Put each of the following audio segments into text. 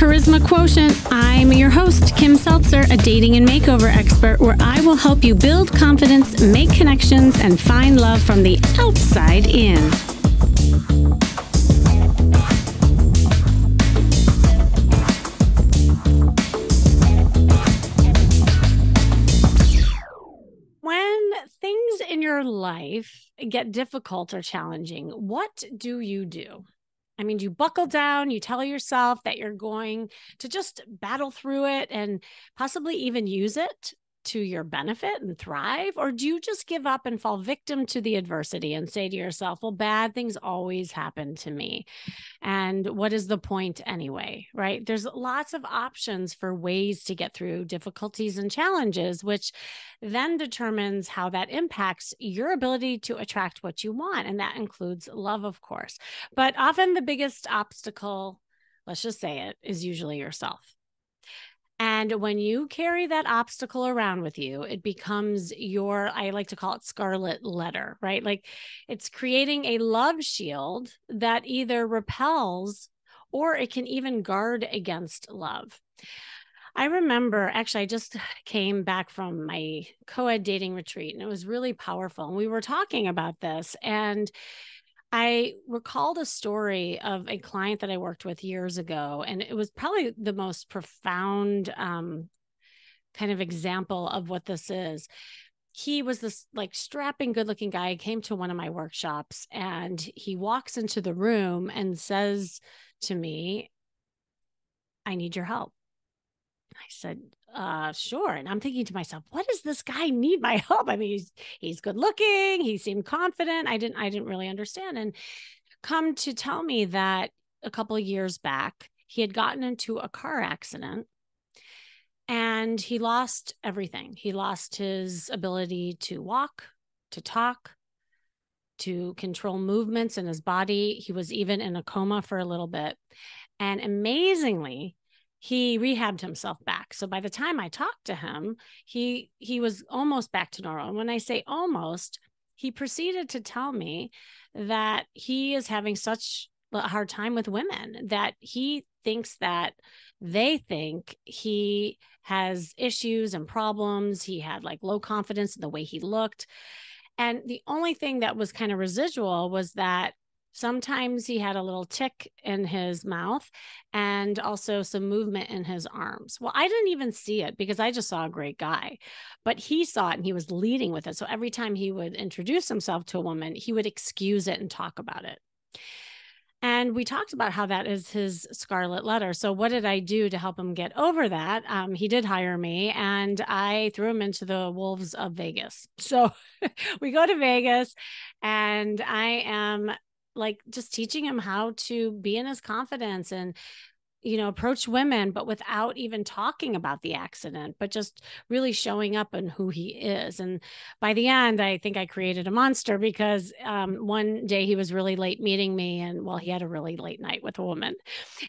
Charisma Quotient. I'm your host, Kim Seltzer, a dating and makeover expert, where I will help you build confidence, make connections, and find love from the outside in. When things in your life get difficult or challenging, what do you do? I mean, you buckle down, you tell yourself that you're going to just battle through it and possibly even use it to your benefit and thrive? Or do you just give up and fall victim to the adversity and say to yourself, well, bad things always happen to me. And what is the point anyway, right? There's lots of options for ways to get through difficulties and challenges, which then determines how that impacts your ability to attract what you want. And that includes love, of course. But often the biggest obstacle, let's just say it, is usually yourself. And when you carry that obstacle around with you, it becomes your, I like to call it scarlet letter, right? Like it's creating a love shield that either repels or it can even guard against love. I remember, actually, I just came back from my co-ed dating retreat and it was really powerful. And we were talking about this, and I recalled a story of a client that I worked with years ago, and it was probably the most profound kind of example of what this is. He was this like strapping, good-looking guy. He came to one of my workshops, and he walks into the room and says to me, "I need your help." I said, sure. And I'm thinking to myself, what does this guy need my help? I mean, he's good looking. He seemed confident. I didn't really understand. And come to tell me that a couple of years back, he had gotten into a car accident and he lost everything. He lost his ability to walk, to talk, to control movements in his body. He was even in a coma for a little bit. And amazingly, he rehabbed himself back. So by the time I talked to him, he was almost back to normal. And when I say almost, he proceeded to tell me that he is having such a hard time with women, that he thinks that they think he has issues and problems. He had like low confidence in the way he looked. And the only thing that was kind of residual was that sometimes he had a little tick in his mouth and also some movement in his arms. Well, I didn't even see it because I just saw a great guy, but he saw it and he was leading with it. So every time he would introduce himself to a woman, he would excuse it and talk about it. And we talked about how that is his scarlet letter. So what did I do to help him get over that? He did hire me and I threw him into the wolves of Vegas. So we go to Vegas and I am like just teaching him how to be in his confidence and, approach women, but without even talking about the accident, but just really showing up and who he is. And by the end, I think I created a monster because one day he was really late meeting me and he had a really late night with a woman.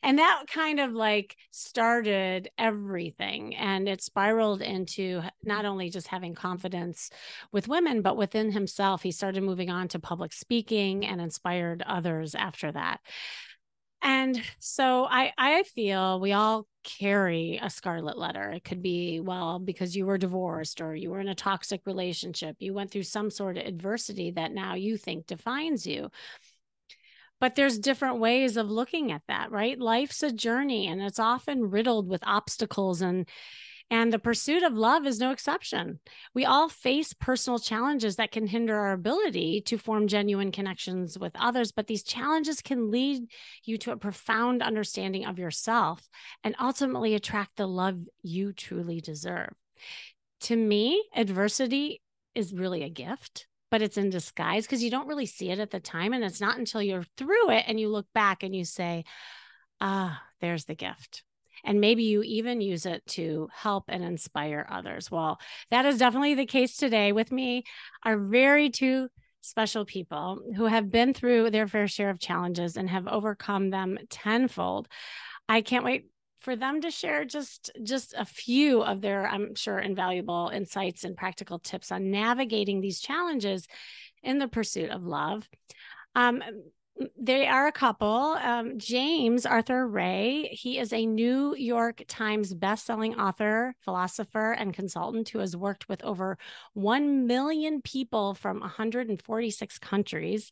And that kind of like started everything. And it spiraled into not only just having confidence with women, but within himself. He started moving on to public speaking and inspired others after that. And so I feel we all carry a scarlet letter. It could be, because you were divorced or you were in a toxic relationship, you went through some sort of adversity that now you think defines you. But there's different ways of looking at that, right? Life's a journey and it's often riddled with obstacles, and the pursuit of love is no exception. We all face personal challenges that can hinder our ability to form genuine connections with others, but these challenges can lead you to a profound understanding of yourself and ultimately attract the love you truly deserve. To me, adversity is really a gift, but it's in disguise because you don't really see it at the time. And it's not until you're through it and you look back and you say, there's the gift. And maybe you even use it to help and inspire others. Well, that is definitely the case today. With me are very two special people who have been through their fair share of challenges and have overcome them tenfold. I can't wait for them to share just a few of their, I'm sure, invaluable insights and practical tips on navigating these challenges in the pursuit of love. They are a couple. James Arthur Ray, he is a New York Times bestselling author, philosopher, and consultant who has worked with over 1 million people from 146 countries.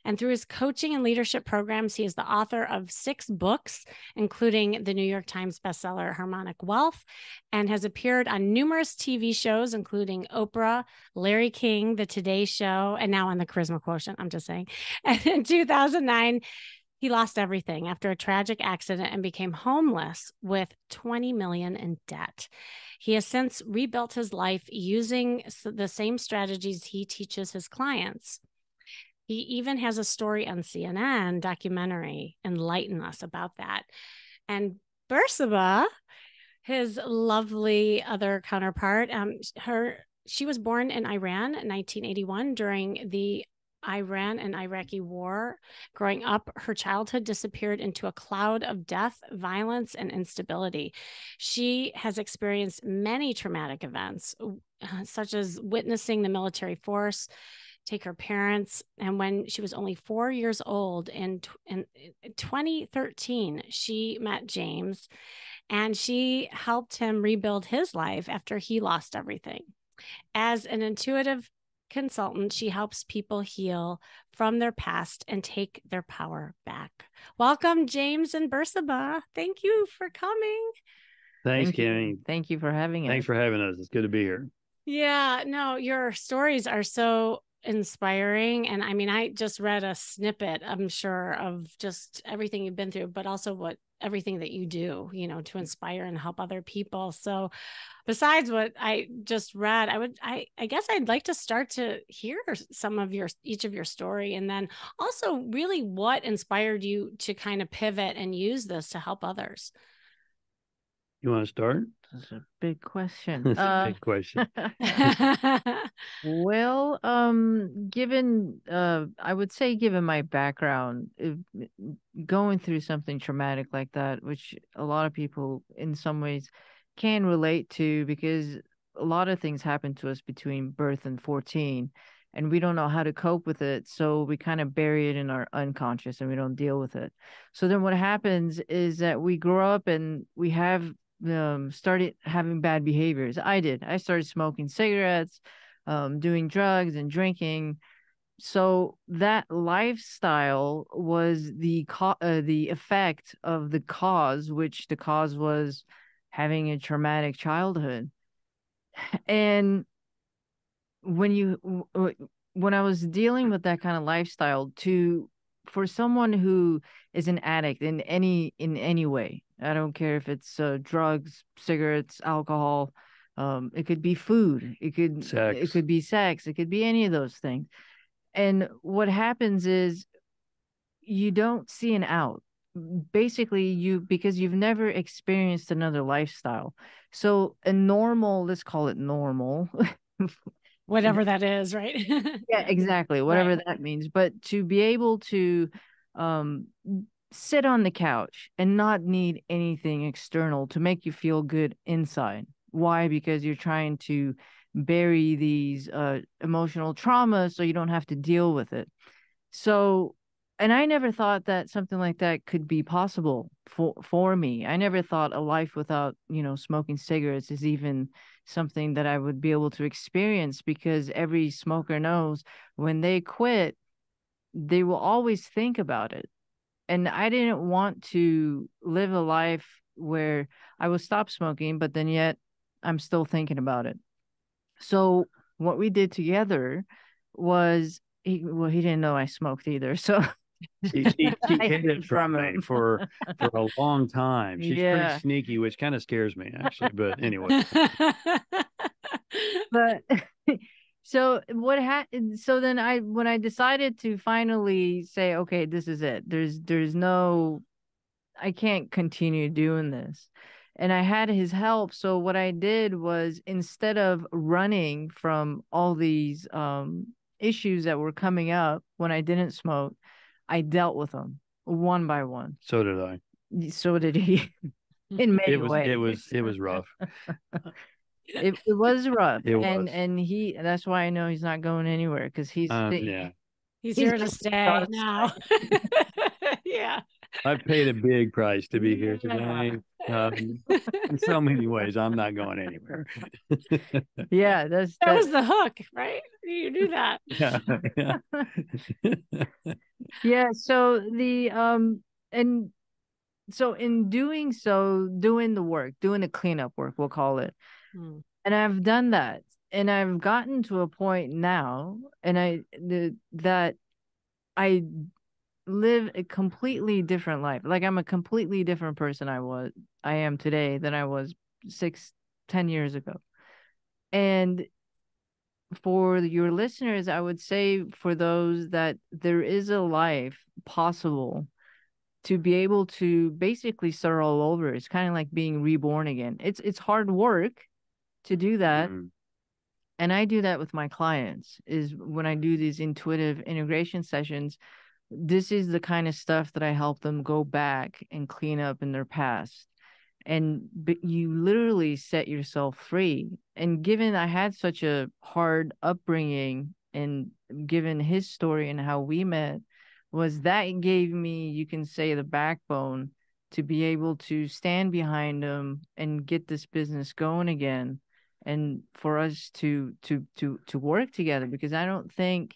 And through his coaching and leadership programs, he is the author of 6 books, including the New York Times bestseller Harmonic Wealth, and has appeared on numerous TV shows, including Oprah, Larry King, The Today Show, and now on the Charisma Quotient. I'm just saying. And in 2009, he lost everything after a tragic accident and became homeless with 20 million in debt. He has since rebuilt his life using the same strategies he teaches his clients. He even has a story on CNN documentary, Enlighten Us, about that. And Bersabeh, his lovely other counterpart, she was born in Iran in 1981 during the Iran and Iraqi war. Growing up, her childhood disappeared into a cloud of death, violence, and instability. She has experienced many traumatic events, such as witnessing the military force take her parents. And when she was only 4 years old in 2013, she met James, and she helped him rebuild his life after he lost everything. As an intuitive consultant, she helps people heal from their past and take their power back. Welcome, James and Bersabeh. Thank you for coming. Thanks, Kimmy. Thank you for having us. Thanks for having us. It's good to be here. Yeah, no, your stories are so inspiring. And I mean, I just read a snippet, I'm sure, of just everything you've been through, but also everything that you do, to inspire and help other people. So besides what I just read, I guess I'd like to start to hear some of each of your story. And then also really what inspired you to kind of pivot and use this to help others. You want to start? That's a big question. That's a big question. Well, given I would say given my background, going through something traumatic like that, which a lot of people in some ways can relate to, because a lot of things happen to us between birth and 14, and we don't know how to cope with it, so we kind of bury it in our unconscious and we don't deal with it. So then what happens is that we grow up and we have started having bad behaviors. I started smoking cigarettes, doing drugs and drinking. So that lifestyle was the effect of the cause, which the cause was having a traumatic childhood. And when I was dealing with that kind of lifestyle, for someone who is an addict in any way, I don't care if it's drugs, cigarettes, alcohol, it could be food, it could be sex, it could be any of those things. And what happens is you don't see an out. Basically, because you've never experienced another lifestyle. So let's call it normal. Whatever that is, right? Yeah, exactly. Whatever right. that means. But to be able to sit on the couch and not need anything external to make you feel good inside. Why? Because you're trying to bury these emotional traumas so you don't have to deal with it. So, and I never thought that something like that could be possible for me. I never thought a life without, smoking cigarettes is even something that I would be able to experience, because every smoker knows when they quit, they will always think about it. And I didn't want to live a life where I will stop smoking, but then yet I'm still thinking about it. So what we did together was, he didn't know I smoked either. So she hid it from me for a long time. She's pretty sneaky, which kind of scares me, actually. But anyway. But so what happened? So then when I decided to finally say, okay, this is it. There's no, I can't continue doing this. And I had his help. So what I did was, instead of running from all these issues that were coming up when I didn't smoke, I dealt with them one by one. So did I. So did he. In many ways. It was rough. It was rough. It was. And that's why I know he's not going anywhere, because he's yeah. He's here to stay now. Yeah. I've paid a big price to be here today. In so many ways, I'm not going anywhere. Yeah, that was the hook, right? You knew that. Yeah. Yeah. So and so in doing so, doing the work, doing the cleanup work, we'll call it. And I've done that. And I've gotten to a point now, and that I live a completely different life. Like, I'm a completely different person I am today than I was 10 years ago. And for your listeners, I would say, for those that there is a life possible to be able to basically start all over. It's kind of like being reborn again. It's hard work to do that. And I do that with my clients, is when I do these intuitive integration sessions. This is the kind of stuff that I help them go back and clean up in their past. But you literally set yourself free. And given I had such a hard upbringing, and given his story and how we met, was that gave me, you can say, the backbone to be able to stand behind him and get this business going again, and for us to work together. Because I don't think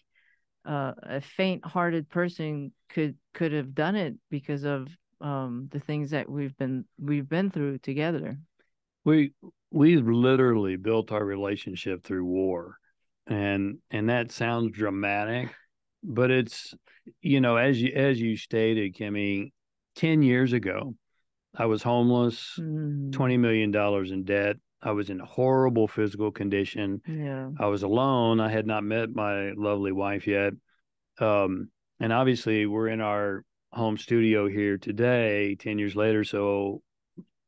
a faint-hearted person could have done it, because of the things that we've been through together. We literally built our relationship through war, and that sounds dramatic, but it's, as you stated, Kimmy, 10 years ago, I was homeless, $20 million in debt. I was in horrible physical condition. Yeah. I was alone. I had not met my lovely wife yet. And obviously we're in our home studio here today, 10 years later. So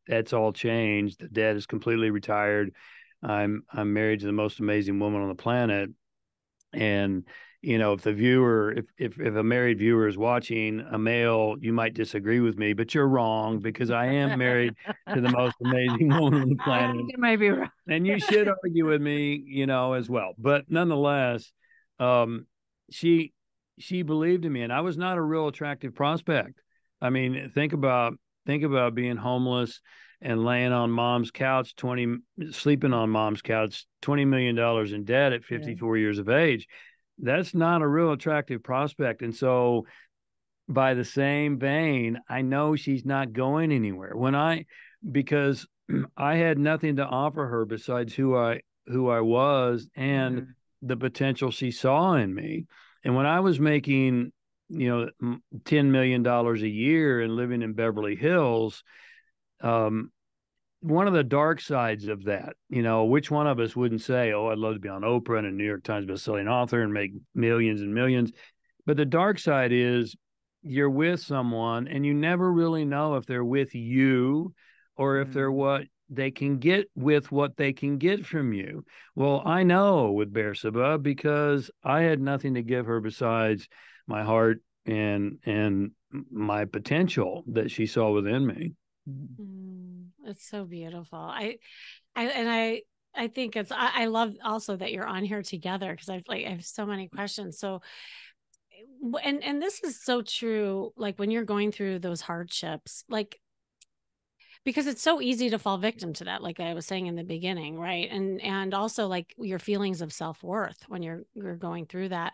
that's all changed. The debt is completely retired. I'm married to the most amazing woman on the planet. And, if the viewer, if a married viewer is watching, a male, you might disagree with me, but you're wrong, because I am married to the most amazing woman on the planet. You might be right. And you should argue with me, as well. But nonetheless, she believed in me, and I was not a real attractive prospect. I mean, think about being homeless and laying on mom's couch, sleeping on mom's couch, $20 million in debt at 54 years of age. That's not a real attractive prospect. And so, by the same vein, I know she's not going anywhere. Because I had nothing to offer her besides who I was and the potential she saw in me. And when I was making, $10 million a year and living in Beverly Hills, one of the dark sides of that, which one of us wouldn't say, oh, I'd love to be on Oprah and a New York Times bestselling author and make millions and millions. But the dark side is you're with someone and you never really know if they're with you or if they're what they can get from you. Well, I know with Bersabeh, because I had nothing to give her besides my heart and my potential that she saw within me. It's so beautiful. I think I love also that you're on here together, because I have so many questions. So, and this is so true. Like, when you're going through those hardships, like, because it's so easy to fall victim to that, like I was saying in the beginning, right? And also, like, your feelings of self-worth when you're going through that.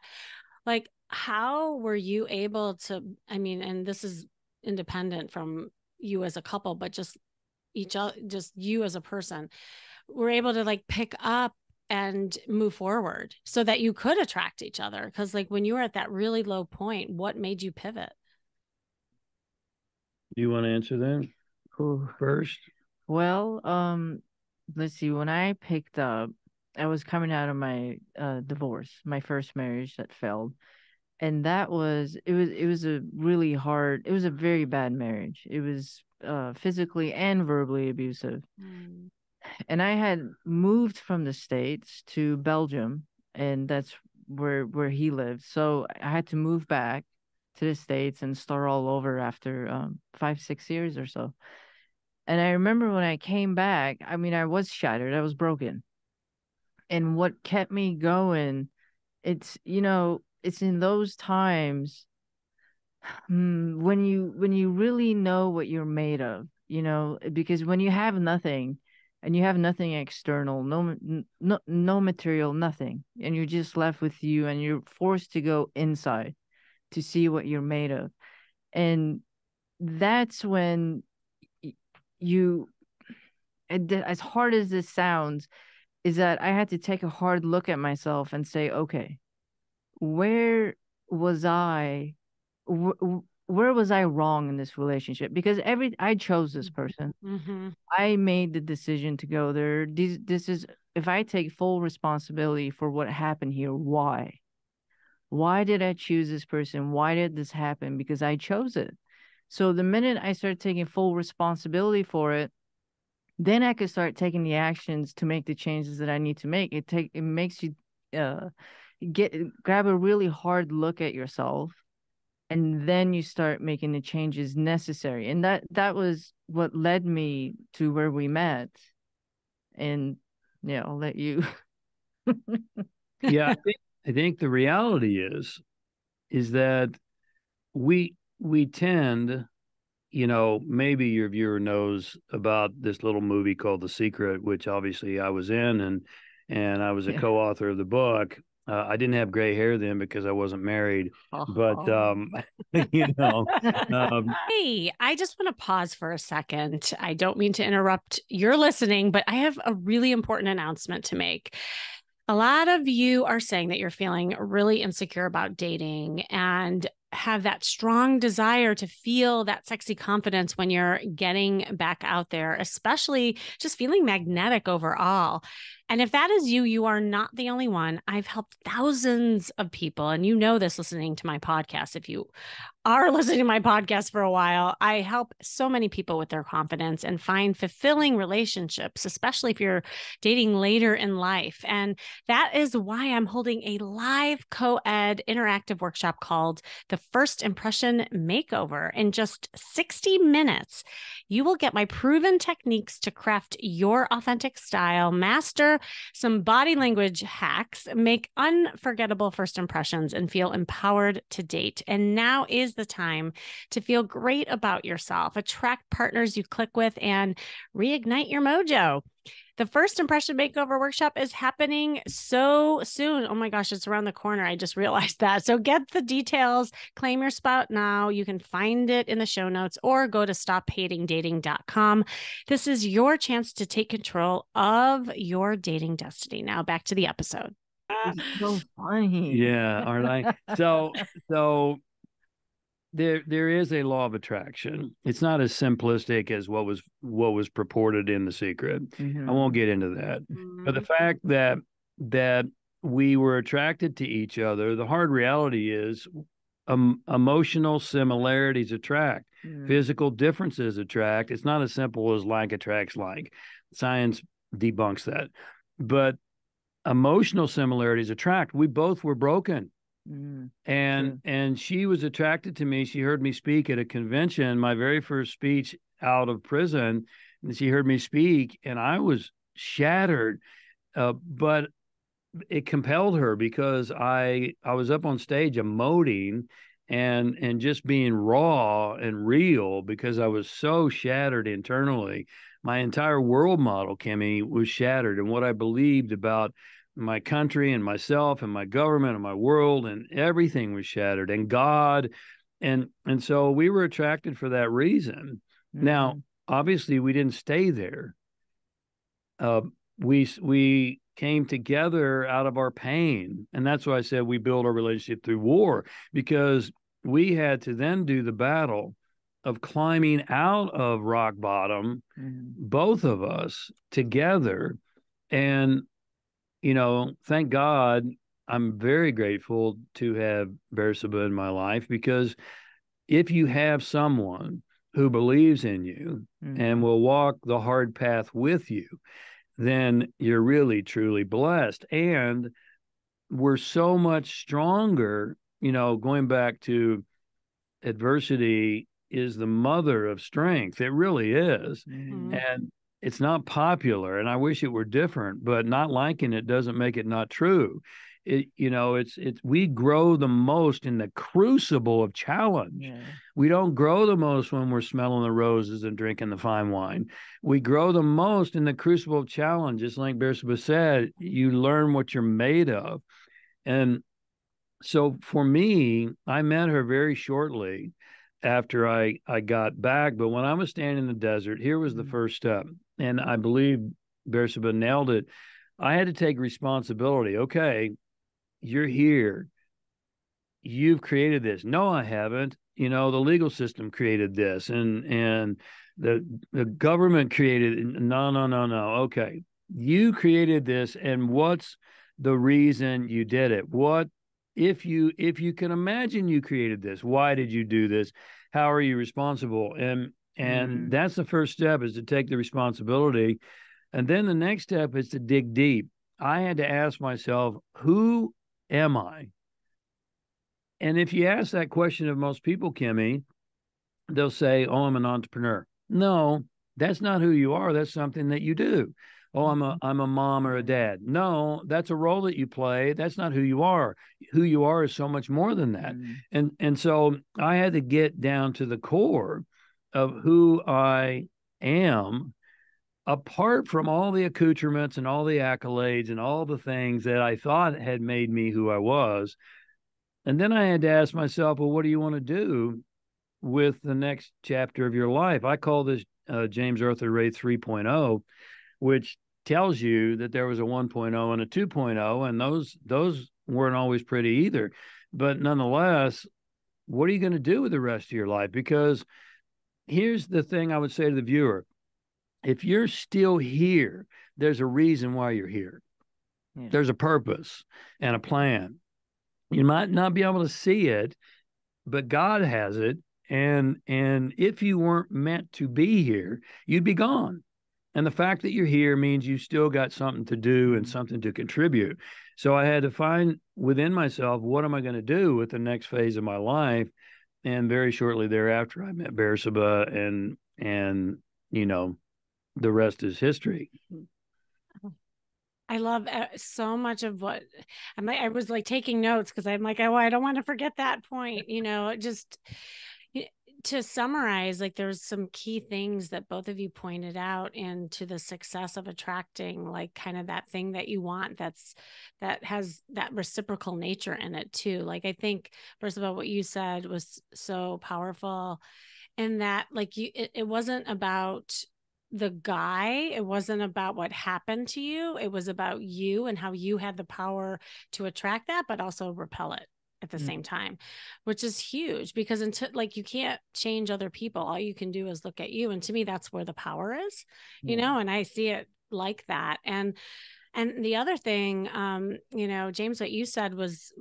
Like, how were you able to, I mean, and this is independent from you as a couple, but just you as a person, were able to, like, pick up and move forward so that you could attract each other? Because, like, when you were at that really low point, what made you pivot? Do you want to answer that first? Well, let's see. When I picked up, I was coming out of my divorce, my first marriage that failed. And it was a really hard, it was a very bad marriage. It was physically and verbally abusive. And I had moved from the States to Belgium, and that's where he lived. So I had to move back to the States and start all over after 5-6 years or so. And I remember when I came back, I mean, I was shattered. I was broken. And what kept me going, it's, it's in those times when you really know what you're made of, because when you have nothing and you have nothing external, no material, nothing, and you're just left with you, and you're forced to go inside to see what you're made of. And that's when you, as hard as this sounds, is that I had to take a hard look at myself and say, okay, where was I? Where was I wrong in this relationship? Because I chose this person. Mm-hmm. I made the decision to go there. This is, if I take full responsibility for what happened here, why? Why did I choose this person? Why did this happen? Because I chose it. So the minute I start taking full responsibility for it, then I could start taking the actions to make the changes that I need to make. It makes you grab a really hard look at yourself, and then you start making the changes necessary. And that was what led me to where we met. And yeah, I'll let you. Yeah, I think the reality is that we tend, maybe your viewer knows about this little movie called The Secret, which obviously I was in, and I was a co-author of the book. I didn't have gray hair then because I wasn't married, but Hey, I just want to pause for a second. I don't mean to interrupt your listening, but I have a really important announcement to make. A lot of you are saying that you're feeling really insecure about dating and have that strong desire to feel that sexy confidence when you're getting back out there, especially just feeling magnetic overall. And if that is you, you are not the only one. I've helped thousands of people, and you know this listening to my podcast. If you are listening to my podcast for a while, I help so many people with their confidence and find fulfilling relationships, especially if you're dating later in life. And that is why I'm holding a live co-ed interactive workshop called The First Impression Makeover. In just 60 minutes, you will get my proven techniques to craft your authentic style, master some body language hacks, make unforgettable first impressions, and feel empowered to date. And now is the time to feel great about yourself, attract partners you click with, and reignite your mojo. The First Impression Makeover Workshop is happening so soon. Oh my gosh, it's around the corner. I just realized that. So get the details, claim your spot now. You can find it in the show notes or go to stophatingdating.com. This is your chance to take control of your dating destiny. Now back to the episode. It's so funny. Yeah, aren't I? So there is a law of attraction. It's not as simplistic as what was purported in The Secret. Mm-hmm. I won't get into that. But the fact that we were attracted to each other, the hard reality is emotional similarities attract. Physical differences attract. It's not as simple as like attracts like. Science debunks that. But emotional similarities attract. We both were broken. And she was attracted to me. She heard me speak at a convention, my very first speech out of prison, and she heard me speak, and I was shattered. But it compelled her because I was up on stage emoting and just being raw and real because I was so shattered internally. My entire world model, Kimmy, was shattered, and what I believed about my country and myself and my government and my world and everything was shattered, and God. And so we were attracted for that reason. Now, obviously we didn't stay there. We came together out of our pain. And that's why I said we built our relationship through war, because we had to then do the battle of climbing out of rock bottom, both of us together. And thank God, I'm very grateful to have Bersabeh in my life, because if you have someone who believes in you and will walk the hard path with you, then you're really, truly blessed. And we're so much stronger, going back to adversity is the mother of strength. It really is. And it's not popular, and I wish it were different, but not liking it doesn't make it not true. we grow the most in the crucible of challenge. Yeah. We don't grow the most when we're smelling the roses and drinking the fine wine. We grow the most in the crucible of challenge. Just like Bersabeh said, you learn what you're made of. And so for me, I met her very shortly after I got back. But when I was standing in the desert, here was the first step. And I believe Bersabeh nailed it. I had to take responsibility. Okay, you're here. You've created this. No, I haven't. The legal system created this, and the government created it. No. Okay, you created this, and what's the reason you did it? What if you can imagine you created this? Why did you do this? How are you responsible? And that's the first step, is to take the responsibility, and then the next step is to dig deep. I had to ask myself, who am I? And if you ask that question of most people, Kimmy, they'll say, oh, I'm an entrepreneur. No, that's not who you are. That's something that you do. Oh, I'm a mom or a dad. No, that's a role that you play. That's not who you are. Who you are is so much more than that. And so I had to get down to the core of who I am, apart from all the accoutrements and all the accolades and all the things that I thought had made me who I was. And then I had to ask myself, well, what do you want to do with the next chapter of your life? I call this James Arthur Ray 3.0, which tells you that there was a 1.0 and a 2.0, and those weren't always pretty either. But nonetheless, what are you going to do with the rest of your life? Because here's the thing I would say to the viewer. If you're still here, there's a reason why you're here. Yeah. There's a purpose and a plan. You might not be able to see it, but God has it. And if you weren't meant to be here, you'd be gone. And the fact that you're here means you still got something to do and something to contribute. So I had to find within myself, what am I going to do with the next phase of my life? And very shortly thereafter, I met Bersabeh, and the rest is history. I love so much of what I was like taking notes, because I'm like, oh, I don't want to forget that point. Just to summarize, like, there's some key things that both of you pointed out into the success of attracting, like, kind of that thing that you want, that has that reciprocal nature in it too. Like, I think first of all, what you said was so powerful, in that, like, it wasn't about the guy. It wasn't about what happened to you. It was about you and how you had the power to attract that, but also repel it at the same time, which is huge, because until, like, you can't change other people. All you can do is look at you. And to me, that's where the power is, and I see it like that. And the other thing, James, what you said was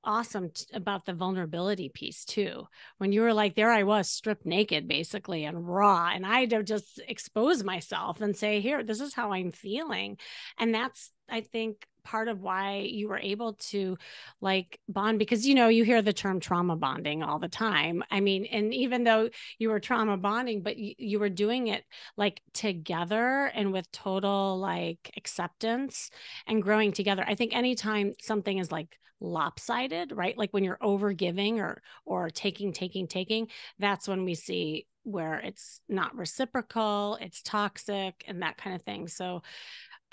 awesome about the vulnerability piece too. When you were like, there I was, stripped naked basically and raw, and I had to just expose myself and say, here, this is how I'm feeling. And that's, I think, part of why you were able to, like, bond, because you hear the term trauma bonding all the time. I mean, and even though you were trauma bonding, but you were doing it like together and with total, like, acceptance and growing together. I think anytime something is like lopsided, right? Like when you're over giving or taking, that's when we see where it's not reciprocal, it's toxic, and that kind of thing. So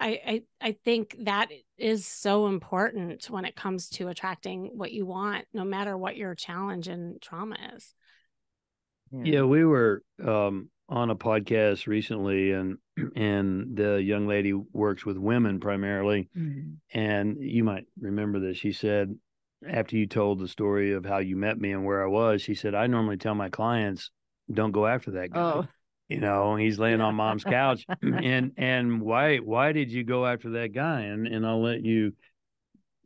I think that is so important when it comes to attracting what you want, no matter what your challenge and trauma is. Yeah, we were on a podcast recently, and the young lady works with women primarily. And you might remember this. She said, after you told the story of how you met me and where I was, she said, I normally tell my clients, don't go after that guy. Oh. He's laying on mom's couch. and why did you go after that guy? And I'll let you.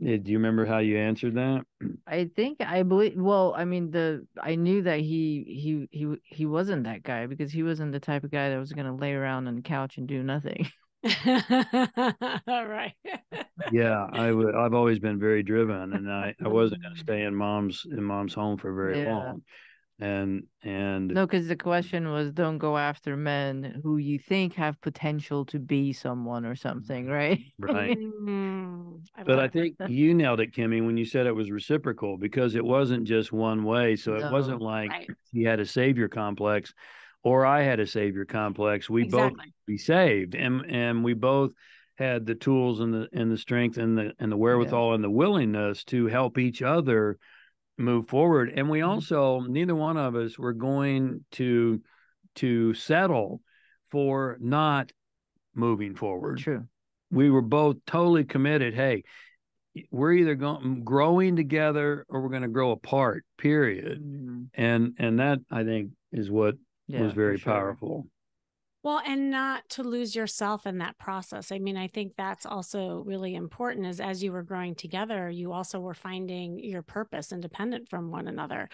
Do you remember how you answered that? I believe. Well, I mean, I knew that he wasn't that guy, because he wasn't the type of guy that was going to lay around on the couch and do nothing. All right. Yeah, I've always been very driven, and I wasn't going to stay in mom's home for very long. And no, because the question was, don't go after men who you think have potential to be someone or something, right? Right. But I think you nailed it, Kimmy, when you said it was reciprocal, because it wasn't just one way. So it wasn't like he had a savior complex or I had a savior complex. We both be saved, and we both had the tools and the strength and the wherewithal and the willingness to help each other move forward. And we also, neither one of us were going to settle for not moving forward. True. We were both totally committed. Hey, we're either growing together or we're going to grow apart, period. And that, I think, is what was very powerful. Well, and not to lose yourself in that process. I mean, I think that's also really important, is as you were growing together, you also were finding your purpose independent from one another.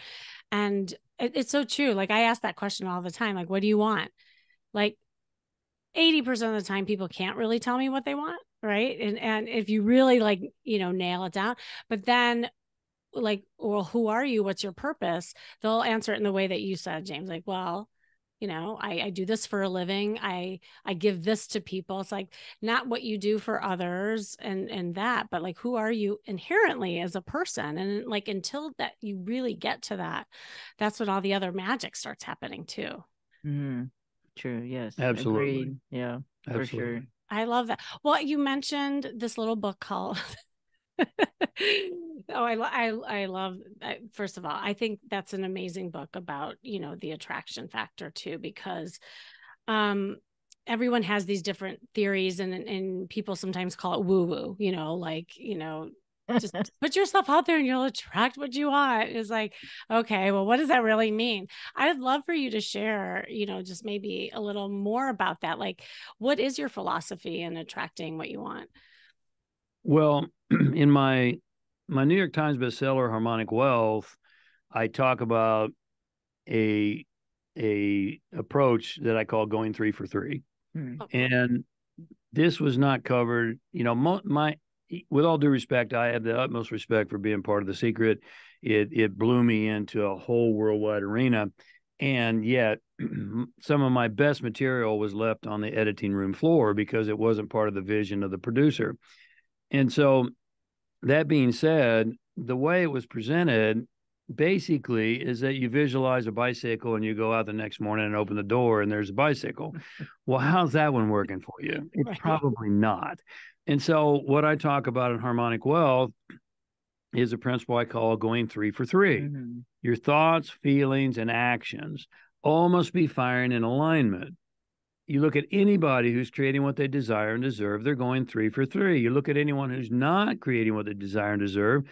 And it's so true. Like, I ask that question all the time, like, what do you want? Like 80% of the time, people can't really tell me what they want. Right. And if you really nail it down, but then like, well, who are you? What's your purpose? They'll answer it in the way that you said, James, like, well, I do this for a living. I give this to people. It's like not what you do for others and that, but like, who are you inherently as a person? And like, until that you really get to that, that's when all the other magic starts happening too. True. Yes. Absolutely. Agreed. Yeah, absolutely. For sure. I love that. Well, you mentioned this little book called I love, first of all, I think that's an amazing book about, the attraction factor too, because everyone has these different theories and people sometimes call it woo woo, just put yourself out there and you'll attract what you want. It's like, okay, well, what does that really mean? I'd love for you to share, just maybe a little more about that. Like, what is your philosophy in attracting what you want? Well, in my New York Times bestseller, Harmonic Wealth, I talk about a approach that I call going 3 for 3. And this was not covered, with all due respect, I have the utmost respect for being part of The Secret. It blew me into a whole worldwide arena. And yet some of my best material was left on the editing room floor because it wasn't part of the vision of the producer. And so that being said, the way it was presented basically is that you visualize a bicycle and you go out the next morning and open the door and there's a bicycle. Well, how's that one working for you? It's probably not. And so what I talk about in Harmonic Wealth is a principle I call going 3 for 3. Your thoughts, feelings, and actions all must be firing in alignment. You look at anybody who's creating what they desire and deserve, they're going 3 for 3. You look at anyone who's not creating what they desire and deserve,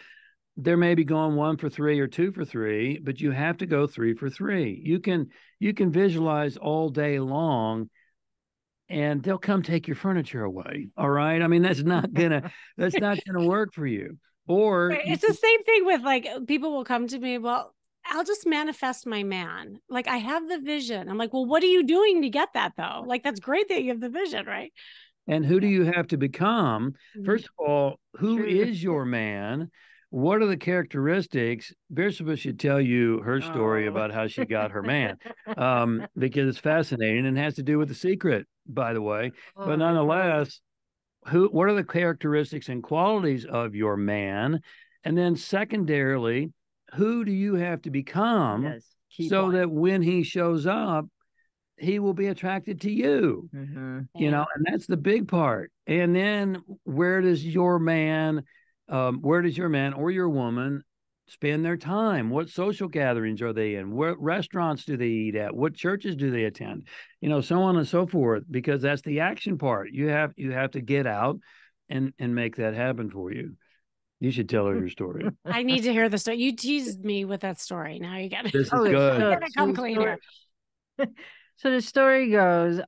they're maybe going 1 for 3 or 2 for 3, but you have to go 3 for 3. You can visualize all day long and they'll come take your furniture away. All right. I mean, that's not gonna work for you. Or it's the same thing with like, people will come to me, well, I'll just manifest my man. Like, I have the vision. I'm like, well, what are you doing to get that though? Like, that's great that you have the vision, right? And who do you have to become? First of all, who is your man? What are the characteristics? Bersabeh should tell you her story about how she got her man, because it's fascinating and has to do with The Secret, by the way. But nonetheless, what are the characteristics and qualities of your man? And then secondarily, who do you have to become so that when he shows up, he will be attracted to you, and that's the big part. And then where does your man or your woman spend their time? What social gatherings are they in? What restaurants do they eat at? What churches do they attend? So on and so forth, because that's the action part. You have to get out and make that happen for you. You should tell her your story. I need to hear the story. You teased me with that story. Now you got it. This is good. Come clean here. So the story goes,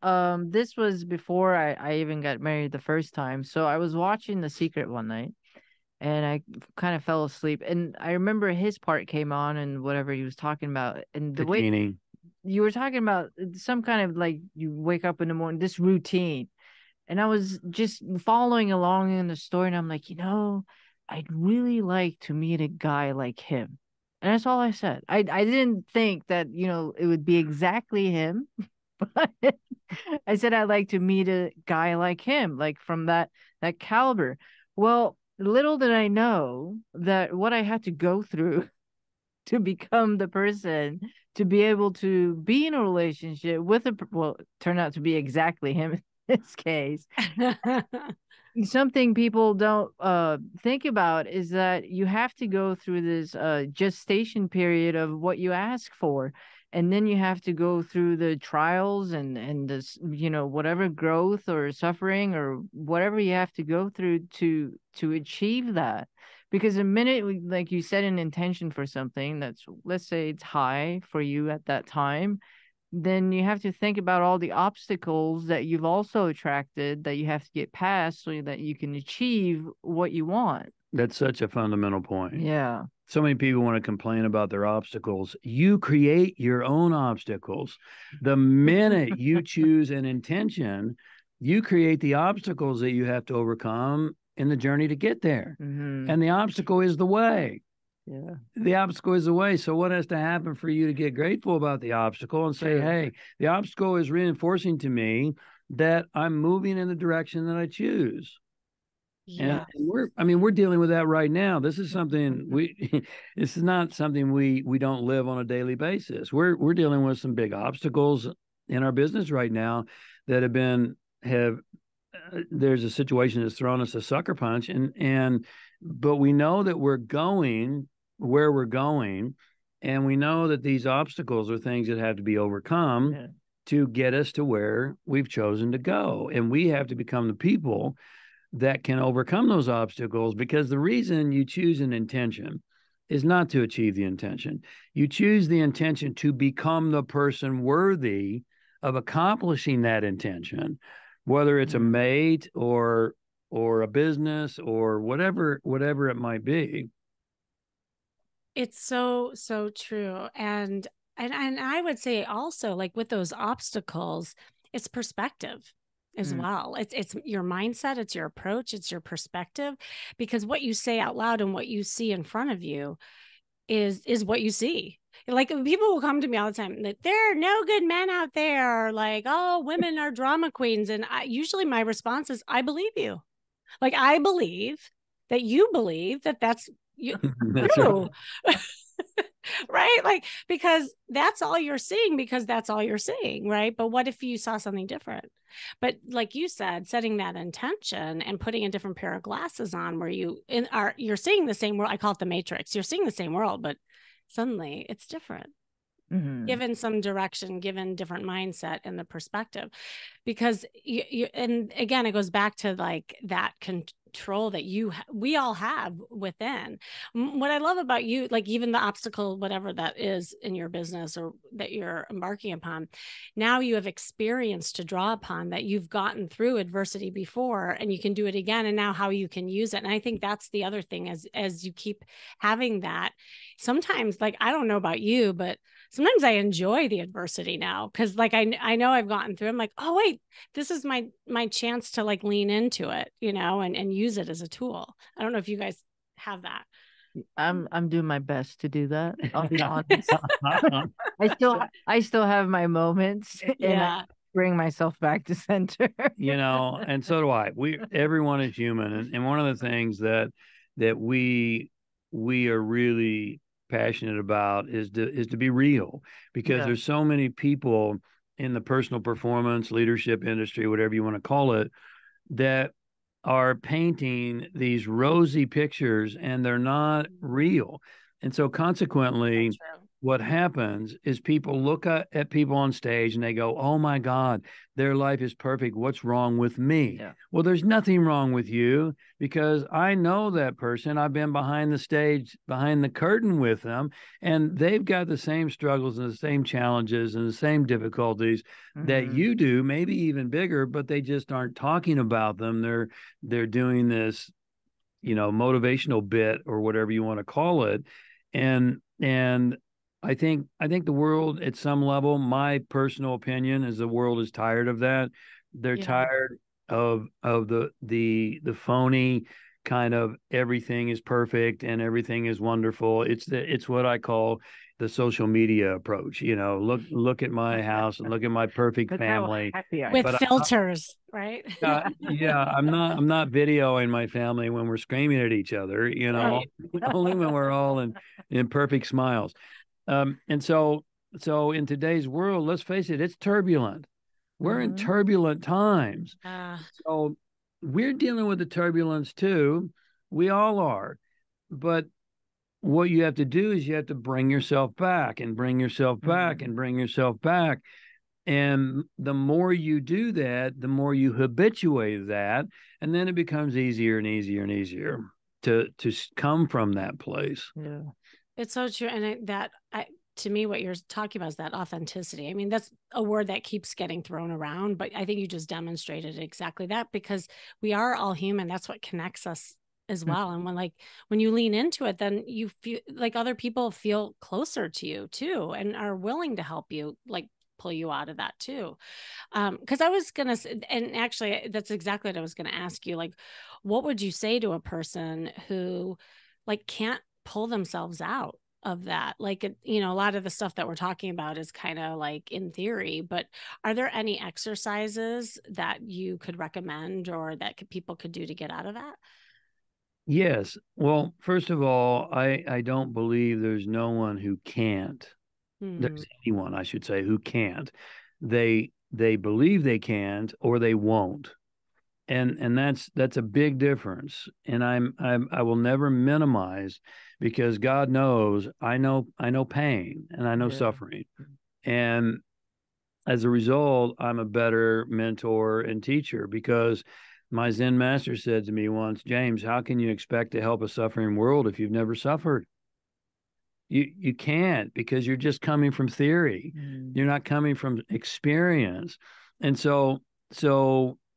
this was before I even got married the first time. So I was watching The Secret one night and I kind of fell asleep. And I remember his part came on and whatever he was talking about. And the way you were talking about some kind of like you wake up in the morning, this routine. And I was just following along in the story and I'm like, I'd really like to meet a guy like him. And that's all I said. I didn't think that, it would be exactly him, but I said I'd like to meet a guy like him, like from that caliber. Well, little did I know that what I had to go through to become the person to be able to be in a relationship with a, well, turned out to be exactly him in this case. Something people don't think about is that you have to go through this gestation period of what you ask for, and then you have to go through the trials and this, whatever growth or suffering or whatever you have to go through to achieve that. Because the minute, like you set an intention for something that's, let's say it's high for you at that time, then you have to think about all the obstacles that you've also attracted that you have to get past so that you can achieve what you want. That's such a fundamental point. Yeah. So many people want to complain about their obstacles. You create your own obstacles. The minute you choose an intention, you create the obstacles that you have to overcome in the journey to get there. Mm-hmm. And the obstacle is the way. Yeah. The obstacle is the way. So what has to happen for you to get grateful about the obstacle and say, hey, the obstacle is reinforcing to me that I'm moving in the direction that I choose. Yeah. And we're dealing with that right now. This is something this is not something we don't live on a daily basis. We're dealing with some big obstacles in our business right now that there's a situation that's thrown us a sucker punch, but we know that we're going where we're going, and we know that these obstacles are things that have to be overcome to get us to where we've chosen to go. And we have to become the people that can overcome those obstacles, because the reason you choose an intention is not to achieve the intention. You choose the intention to become the person worthy of accomplishing that intention, whether it's a mate or a business or whatever it might be. It's so true. And I would say also, like, with those obstacles, it's perspective as well. It's your mindset, it's your approach, it's your perspective, because what you say out loud and what you see in front of you is what you see. Like, people will come to me all the time that there are no good men out there, like, oh, women are drama queens. And usually my response is, I believe you. Like, I believe that you believe that that's true. Right? Like, because that's all you're seeing, right? But what if you saw something different? But like you said, setting that intention and putting a different pair of glasses on, where you're seeing the same world. I call it the Matrix. You're seeing the same world, but suddenly it's different. Given some direction, given different mindset and the perspective, because and again, it goes back to like that control that we all have within. What I love about you, like even the obstacle, whatever that is in your business or that you're embarking upon, now you have experience to draw upon, that you've gotten through adversity before and you can do it again. And now how you can use it. And I think that's the other thing, as you keep having that, sometimes, like, I don't know about you, but sometimes I enjoy the adversity now, because like I know I've gotten through. I'm like, oh wait, this is my chance to like lean into it, and use it as a tool. I don't know if you guys have that. I'm doing my best to do that. I'll be honest. I still have my moments, and I bring myself back to center. And so do I. Everyone is human, and one of the things that we are really passionate about is to be real, because there's so many people in the personal performance, leadership industry, whatever you want to call it, that are painting these rosy pictures and they're not real. And so consequently, what happens is people look at people on stage and they go, oh my God, their life is perfect. What's wrong with me? Yeah. Well, there's nothing wrong with you, because I know that person. I've been behind the stage, behind the curtain with them, and they've got the same struggles and the same challenges and the same difficulties that you do, maybe even bigger, but they just aren't talking about them. They're doing this, motivational bit or whatever you want to call it. And I think the world, at some level, my personal opinion is the world is tired of that. They're tired of the phony kind of everything is perfect and everything is wonderful. It's what I call the social media approach. Look at my house and look at my perfect family. With But filters, right? yeah, I'm not videoing my family when we're screaming at each other, Right. only when we're all in perfect smiles. And so in today's world, let's face it, it's turbulent. We're in turbulent times. So we're dealing with the turbulence too. We all are. But what you have to do is you have to bring yourself back and bring yourself back and bring yourself back. And the more you do that, the more you habituate that, and then it becomes easier and easier and easier to come from that place. Yeah, it's so true. And to me, what you're talking about is that authenticity. I mean, that's a word that keeps getting thrown around, but I think you just demonstrated exactly that, because we are all human. That's what connects us as well. And when you lean into it, then you feel like other people feel closer to you too, and are willing to help you, like pull you out of that too. Because I was gonna, and actually that's exactly what I was gonna ask you. Like, what would you say to a person who like can't pull themselves out of that? Like, a lot of the stuff that we're talking about is kind of like in theory, but are there any exercises that you could recommend or that people could do to get out of that? Yes. Well, first of all, I don't believe there's no one who can't. There's anyone, I should say, who can't. They believe they can't or they won't. And that's a big difference. And I will never minimize, because God knows I know pain and I know suffering. And as a result, I'm a better mentor and teacher, because my Zen master said to me once, James, how can you expect to help a suffering world if you've never suffered? You can't, because you're just coming from theory. You're not coming from experience. And so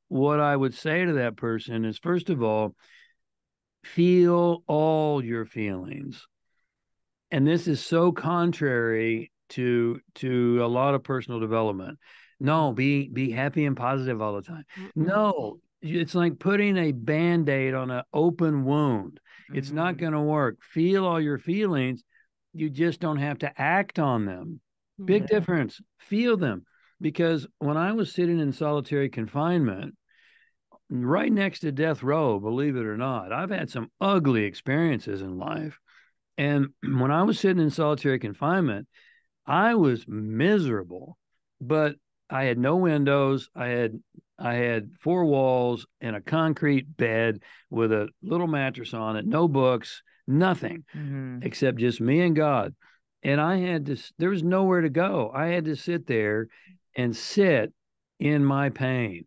what I would say to that person is, first of all, feel all your feelings. And this is so contrary to a lot of personal development. No, be happy and positive all the time. No, it's like putting a Band-Aid on an open wound. It's not going to work. Feel all your feelings. You just don't have to act on them. Big difference. Feel them. Because when I was sitting in solitary confinement, right next to death row, believe it or not, I've had some ugly experiences in life. And when I was sitting in solitary confinement, I was miserable, but I had no windows. I had four walls and a concrete bed with a little mattress on it, no books, nothing except just me and God. And there was nowhere to go. I had to sit there and sit in my pain.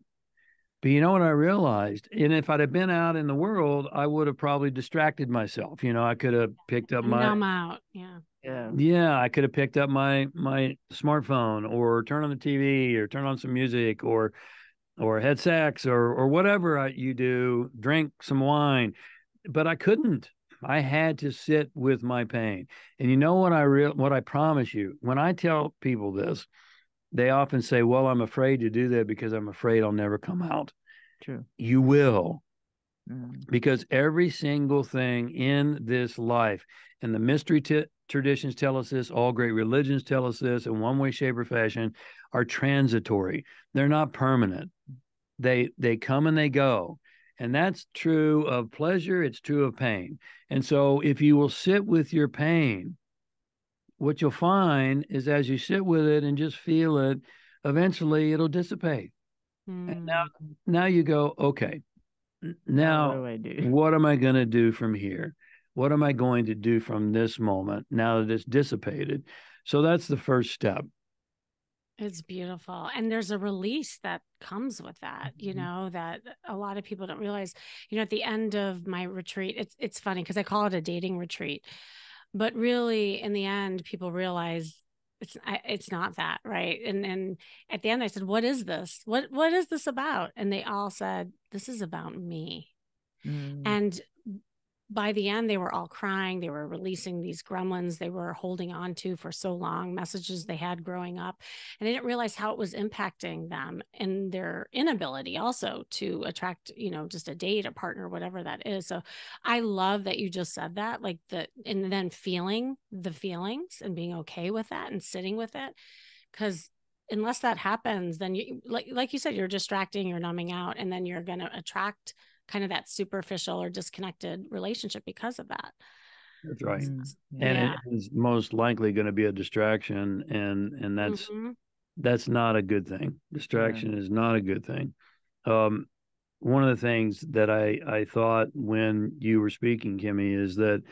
But you know what I realized? And if I'd have been out in the world, I would have probably distracted myself. I could have picked up numb out. Yeah. Yeah, I could have picked up my smartphone, or turn on the TV, or turn on some music, or had sex, or whatever you do, drink some wine. But I couldn't. I had to sit with my pain. And you know what I promise you, when I tell people this, they often say, well, I'm afraid to do that because I'm afraid I'll never come out. True. You will. Because every single thing in this life, and the mystery traditions tell us this, all great religions tell us this, in one way, shape, or fashion, are transitory. They're not permanent. They come and they go. And that's true of pleasure. It's true of pain. And so if you will sit with your pain, what you'll find is, as you sit with it and just feel it, eventually it'll dissipate. And now you go, okay, now what do I do? What am I going to do from here? What am I going to do from this moment now that it's dissipated? So that's the first step. It's beautiful. And there's a release that comes with that, that a lot of people don't realize. At the end of my retreat, it's funny because I call it a dating retreat, but really in the end, people realize it's not that, right? And at the end I said, what is this? What is this about? And they all said, this is about me. And by the end, they were all crying. They were releasing these gremlins they were holding on to for so long, messages they had growing up. And they didn't realize how it was impacting them and their inability also to attract, just a date, a partner, whatever that is. So I love that you just said that, and then feeling the feelings and being okay with that and sitting with it. Because unless that happens, then you, like you said, you're distracting, you're numbing out, and then you're going to attract kind of that superficial or disconnected relationship because of that. That's right. Mm-hmm. And Yeah. it is most likely going to be a distraction, and that's that's not a good thing. Distraction is not a good thing. One of the things that I thought when you were speaking, Kimmy, is that,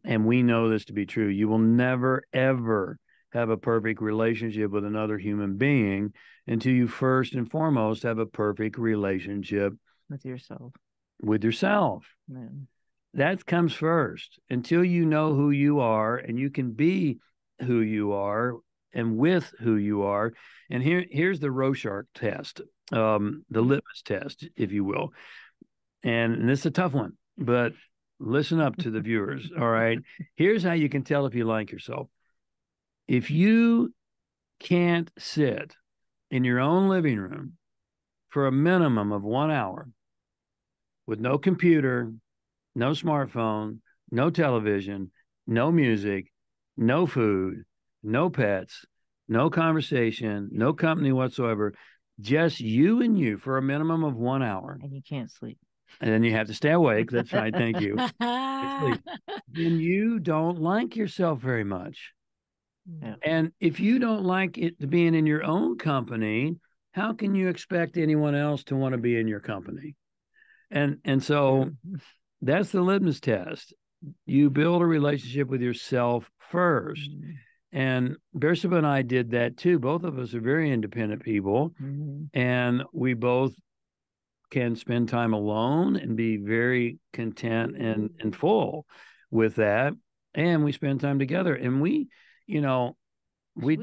and we know this to be true, you will never, ever have a perfect relationship with another human being until you first and foremost have a perfect relationship with yourself. Man. That comes first. Until you know who you are and you can be who you are and with who you are. And here's the Rorschach test, the litmus test, if you will. And this is a tough one, but listen up to the viewers. All right. Here's how you can tell if you like yourself. If you can't sit in your own living room for a minimum of 1 hour with no computer, no smartphone, no television, no music, no food, no pets, no conversation, no company whatsoever, just you and you for a minimum of 1 hour. And you can't sleep. And then you have to stay awake. That's right. Thank you. Then you don't like yourself very much. Yeah. And if you don't like it being in your own company, how can you expect anyone else to want to be in your company? And so that's the litmus test. You build a relationship with yourself first. Mm-hmm. And Bersabeh and I did that too. Both of us are very independent people. Mm-hmm. And we both can spend time alone and be very content and full with that. And we spend time together. And we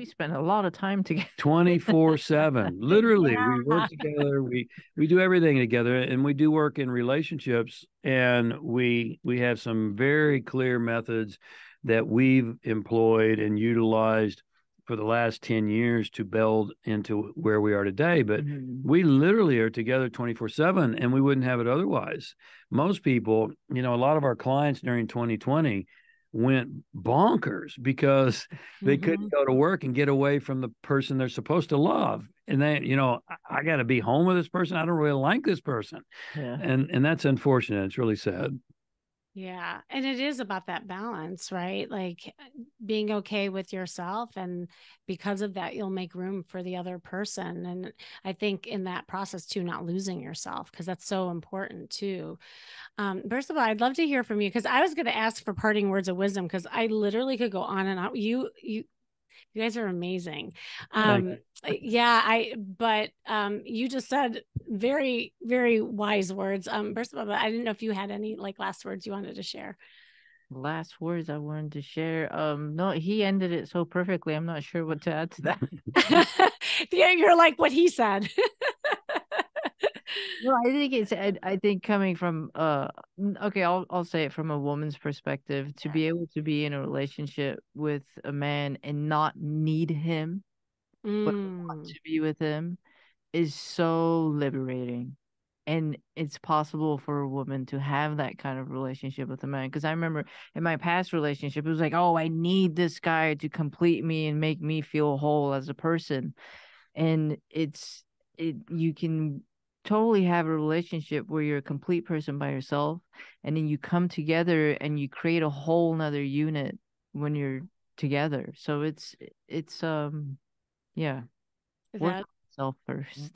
spend a lot of time together 24/7. Literally, yeah. We work together. We do everything together, and we do work in relationships. And we have some very clear methods that we've employed and utilized for the last 10 years to build into where we are today. But we literally are together 24/7, and we wouldn't have it otherwise. Most people, a lot of our clients during 2020 went bonkers because they couldn't go to work and get away from the person they're supposed to love. And they, I got to be home with this person. I don't really like this person. Yeah. And that's unfortunate. It's really sad. Yeah. And it is about that balance, right? Like being okay with yourself. And because of that, you'll make room for the other person. And I think in that process too, not losing yourself, because that's so important too. Bersabeh, I'd love to hear from you, because I was going to ask for parting words of wisdom, because I literally could go on and on. You guys are amazing. You just said very, very wise words. Bersabeh, I didn't know if you had any last words you wanted to share. Last words I wanted to share. No, he ended it so perfectly. I'm not sure what to add to that. Yeah, you're like what he said. No, I think coming from okay, I'll say it from a woman's perspective, to be able to be in a relationship with a man and not need him, but want to be with him, is so liberating. And it's possible for a woman to have that kind of relationship with a man. Because I remember in my past relationship, it was like, oh, I need this guy to complete me and make me feel whole as a person. And you can totally have a relationship where you're a complete person by yourself, and then you come together and you create a whole nother unit when you're together. So it's yeah, work on yourself first.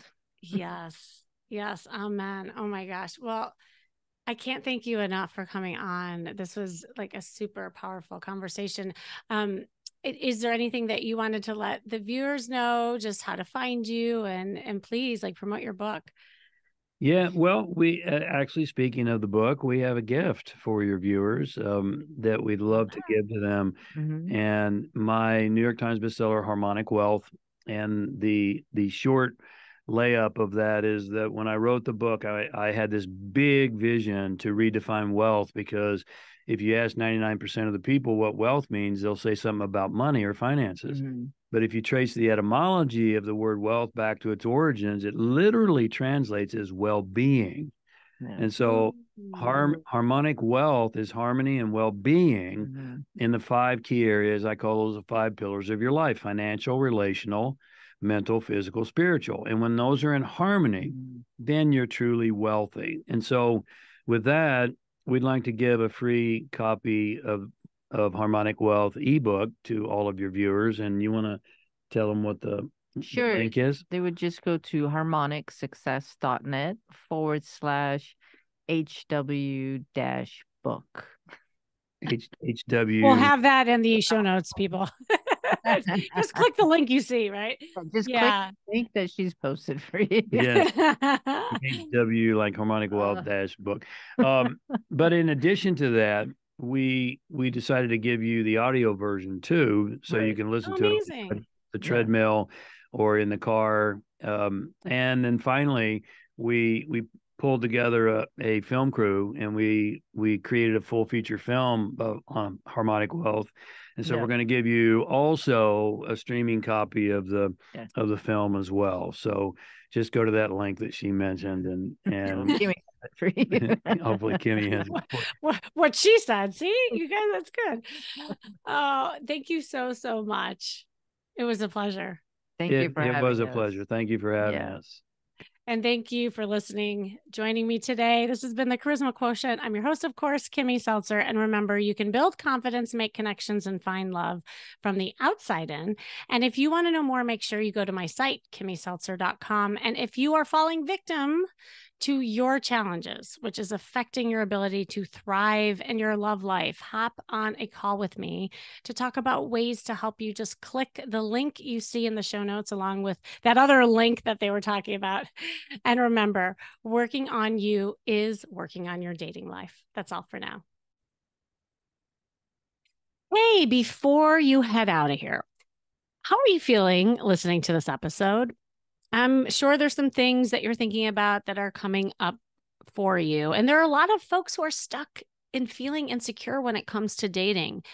Yes, amen. Oh my gosh. Well, I can't thank you enough for coming on. This was like a super powerful conversation. Is there anything that you wanted to let the viewers know, just how to find you, and please promote your book? Yeah, well, we actually, speaking of the book, we have a gift for your viewers that we'd love to give to them. Mm-hmm. And my New York Times bestseller, Harmonic Wealth, and the short layup of that is that when I wrote the book, I had this big vision to redefine wealth, because if you ask 99% of the people what wealth means, they'll say something about money or finances. Mm-hmm. But if you trace the etymology of the word wealth back to its origins, it literally translates as well-being. Yeah. And so harmonic wealth is harmony and well-being Mm-hmm. in the 5 key areas. I call those the 5 pillars of your life: financial, relational, mental, physical, spiritual. And when those are in harmony, then you're truly wealthy. And so with that, we'd like to give a free copy of Harmonic Wealth ebook to all of your viewers. And you want to tell them what the Sure. link is? They would just go to harmonicsuccess.net/HW-book. HW. We'll have that in the show notes, people. Just click the link you see, right? Just click the link that she's posted for you. Yes. HW, like Harmonic Wealth dash book. But in addition to that, we decided to give you the audio version too, so you can listen to it on the treadmill or in the car. And then finally, we pulled together a film crew, and we created a full feature film on Harmonic Wealth. And so we're going to give you also a streaming copy of the film as well. So just go to that link that she mentioned, and Kimmy for you. Hopefully Kimmy has what she said. See, you guys, that's good. Oh, thank you so much. It was a pleasure. Thank you for having us. It was a pleasure. Thank you for having us. And thank you for listening, joining me today. This has been the Charisma Quotient. I'm your host, of course, Kimmy Seltzer. And remember, you can build confidence, make connections, and find love from the outside in. And if you want to know more, make sure you go to my site, kimmyseltzer.com. And if you are falling victim to your challenges, which is affecting your ability to thrive in your love life, hop on a call with me to talk about ways to help you. Just click the link you see in the show notes along with that other link that they were talking about. And remember, working on you is working on your dating life. That's all for now. Hey, before you head out of here, how are you feeling listening to this episode? I'm sure there's some things that you're thinking about that are coming up for you. And there are a lot of folks who are stuck in feeling insecure when it comes to dating.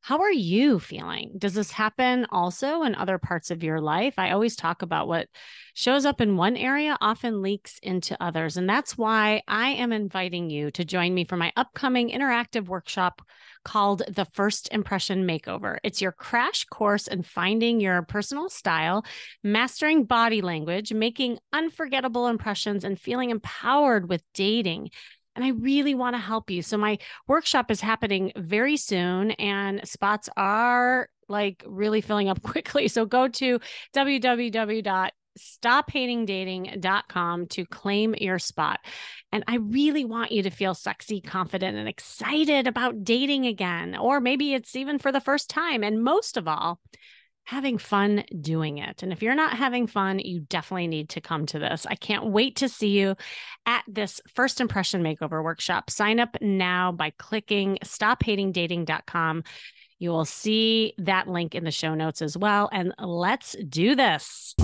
How are you feeling? Does this happen also in other parts of your life? I always talk about what shows up in one area often leaks into others. And that's why I am inviting you to join me for my upcoming interactive workshop called The First Impression Makeover. It's your crash course in finding your personal style, mastering body language, making unforgettable impressions, and feeling empowered with dating. And I really want to help you. So my workshop is happening very soon, and spots are like really filling up quickly. So go to www.stophatingdating.com to claim your spot. And I really want you to feel sexy, confident, and excited about dating again, or maybe it's even for the first time. And most of all, having fun doing it. And if you're not having fun, you definitely need to come to this. I can't wait to see you at this First Impression Makeover workshop. Sign up now by clicking stophatingdating.com. You will see that link in the show notes as well. And let's do this.